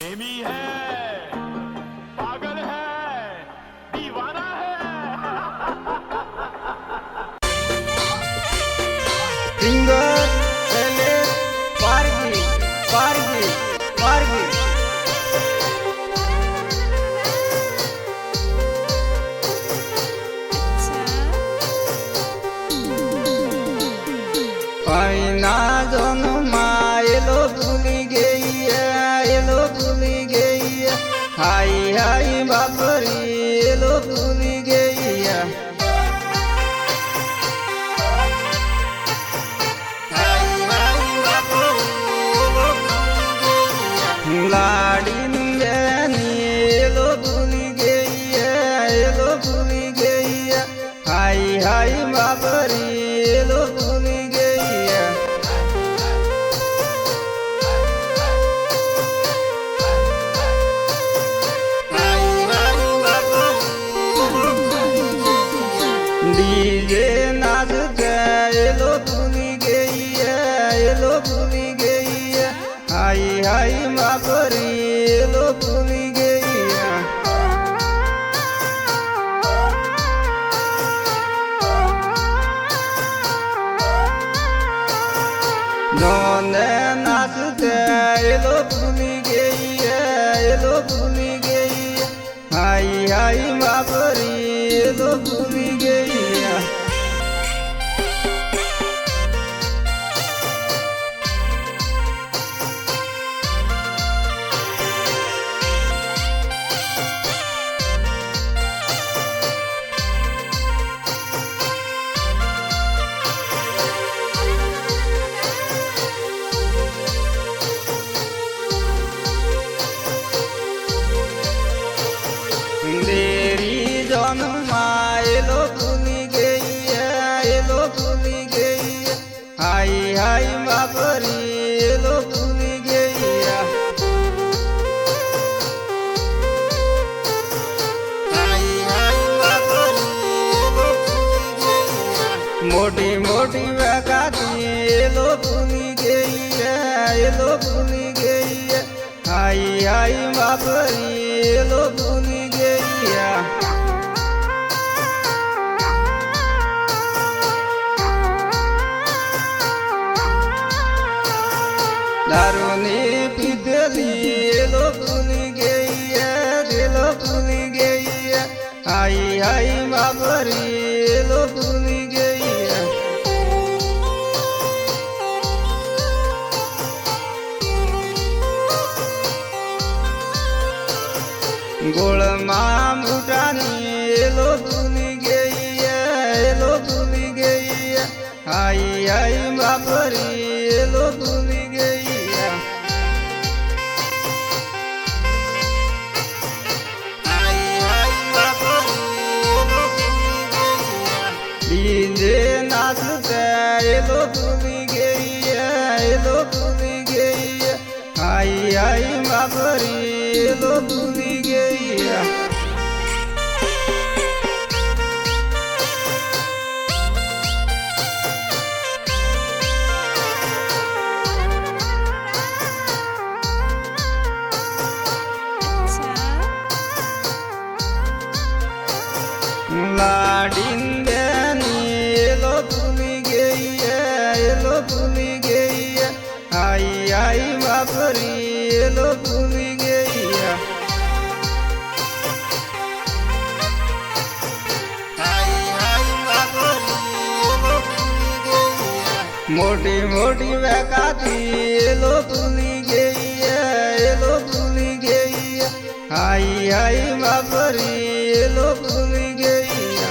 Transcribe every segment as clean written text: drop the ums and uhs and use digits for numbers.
प्रेमी है, पागल है, दीवाना है। सिंगर शैलेश पारगी पारगी पारगी पैना जन्मा एलो भूली गई है, एलो भूली गई है। हाय हाय बाबरी एलो भूली गई है। लाड़ी एलो भूली गई है, एलो भूली गई है। हाय हाय बाबरी एलो भूली गई है। डीजे नाचते एलो भूली गई है, एलो भूली गई है। हाय हाय बाबरी एलो भूली गई है। दोने नाचते एलो भूली गई है, एलो भूली गई है। हाय हाय बाबरी एलो भूली गई है। तेरी जन्मा एलो भूली गई है, एलो भूली गई है। हाय हाय बाबरी एलो भूली गई है। हाय हाय बाबरी एलो भूली गई है। मोटी मोटी बगाती एलो भूली गई है, एलो भूली गई है। हाय हाय बाबरी एलो भूली गई है। दारूनी पीतली एलो भूली गई है, एलो भूली गई है। हाय हाय बाबरी एलो भूली गई है। गोल माम उठानी एलो भूली गई है, एलो भूली गई है। हाय हाय बाबरी एलो भूली गई है। हाय हाय बाबरी एलो भूली गई है। डीजे नाचते एलो भूली गई है, एलो भूली गई है। हाय हाय बाबरी एलो भूली गई है। लाडिंदे एलो भूली गई है, एलो भूली गई है। हाय हाय बाबरी एलो भूली गई है। हाय हाय बाबरी एलो भूली गई है। मोटी मोटी बगाती एलो भूली गई है, एलो भूली गई है। हाय हाय बाबरी एलो भूली गई है।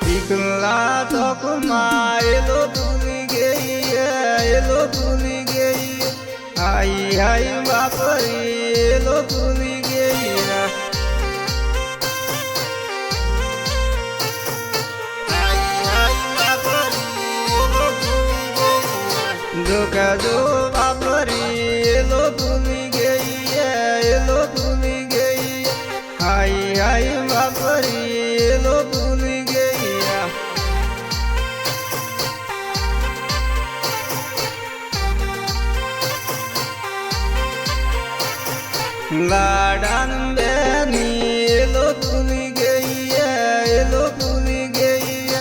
पिघला तोकमा एलो भूली गई है, एलो भूली गई है। हाय हाय बाबरी एलो भूली गई है। हाय हाय बाबरी एलो भूली गई है। दुका जो बाबरी एलो भूली गई है, एलो भूली गई है। हाय हाय बाबरी एलो भूली गई है। લાડાન બેની એલો ભૂલી ગઈ એલો ભૂલી ગઈ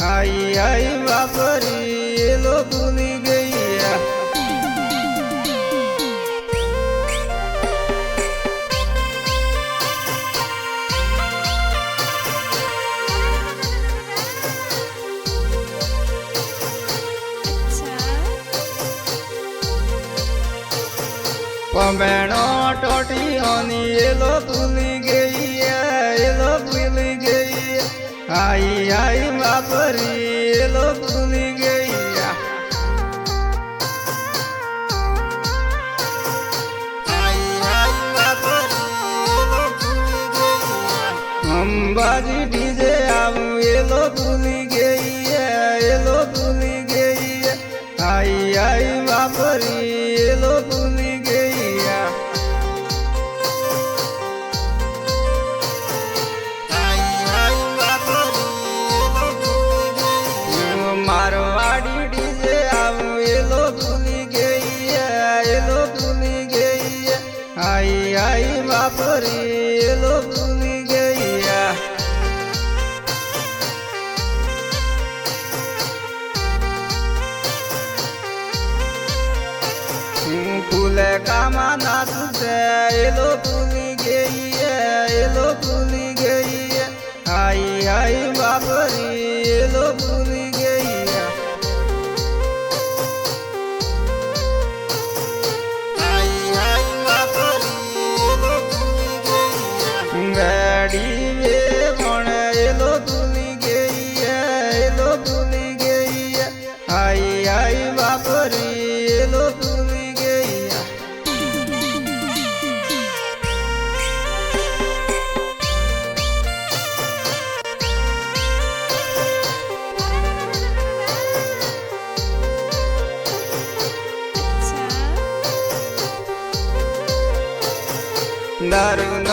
આઈ આઈ વાપરી એલો ભૂલી ગઈ પમેણો ટોટીઓની એલો ભૂલી ગઈ એલો ભૂલી ગઈ આઈ આઈ વાપરી એલો ભૂલી ગઈ અંબાજી ડીજે આવું એલો ભૂલી ગઈ એલો ભૂલી ગઈ આઈ આઈ વાપરી એલો ભૂલી ગઈ મારવાડી ડીજે આવું એલો ભૂલી ગઈ એલો ભૂલી ગઈ આઈ આઈ વાપરી એલો ભૂલી ગઈ ફૂલે કામા નાચશે એલો ભૂલી ગઈ એલો ભૂલી ગઈ આઈ આઈ વાપરી એલો ભૂલી ગઈ ગાડી વે પણ એલો ભૂલી ગઈ એલો ભૂલી ગઈ આઈ આઈ વાપરી એલો ભૂલી ગઈ દારૂ ન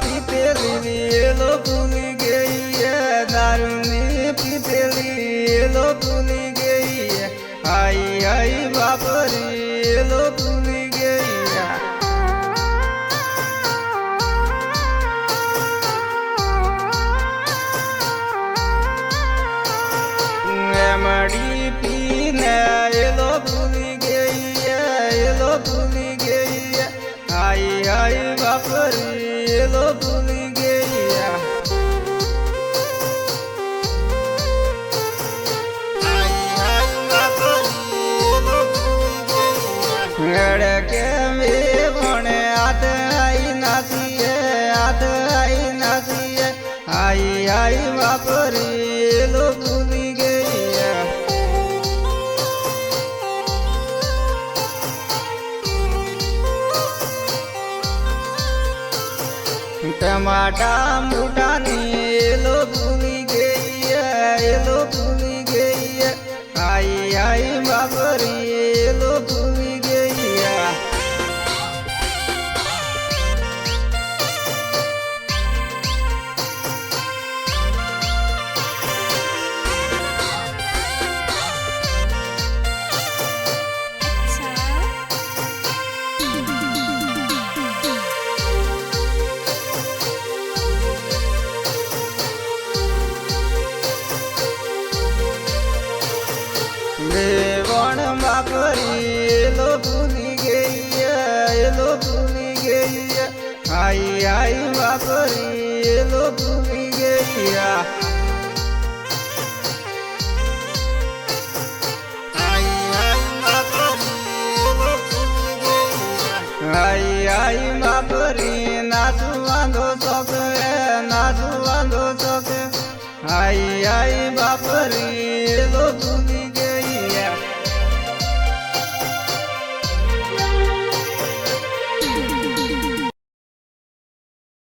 પીતેલી એલો ભૂલી ગઈ દારૂ ની પીતેલી એલો ભૂલી ગઈ આઈ આઈ વાપરી એલો ભૂલી ગઈ મડી પીને એલો ભૂલી ગઈ એલો ભૂલી ગઈ આઈ આઈ વાપરી એલો ભૂલી ગઈ કેમે ભણે આત આઈ નાસીએ આત આઈ નાસીએ આઈ આઈ વાપરી એલો ભૂલી ગઈ ટમાટા મોટાની એલો ભૂલી ગઈ એલો ભૂલી ગઈ આઈ આઈ વાપરી એલો ભૂલી ગઈ દેવણ વાપરી એલો ભૂલી ગઈ એલો ભૂલી ગઈ આઈ આઈ વાપરી એલો ભૂલી ગઈ આઈ આઈ વાપરી નાચવાનો શોખ નાચવાનો શોખ આઈ આઈ વાપરી એલો ભૂલી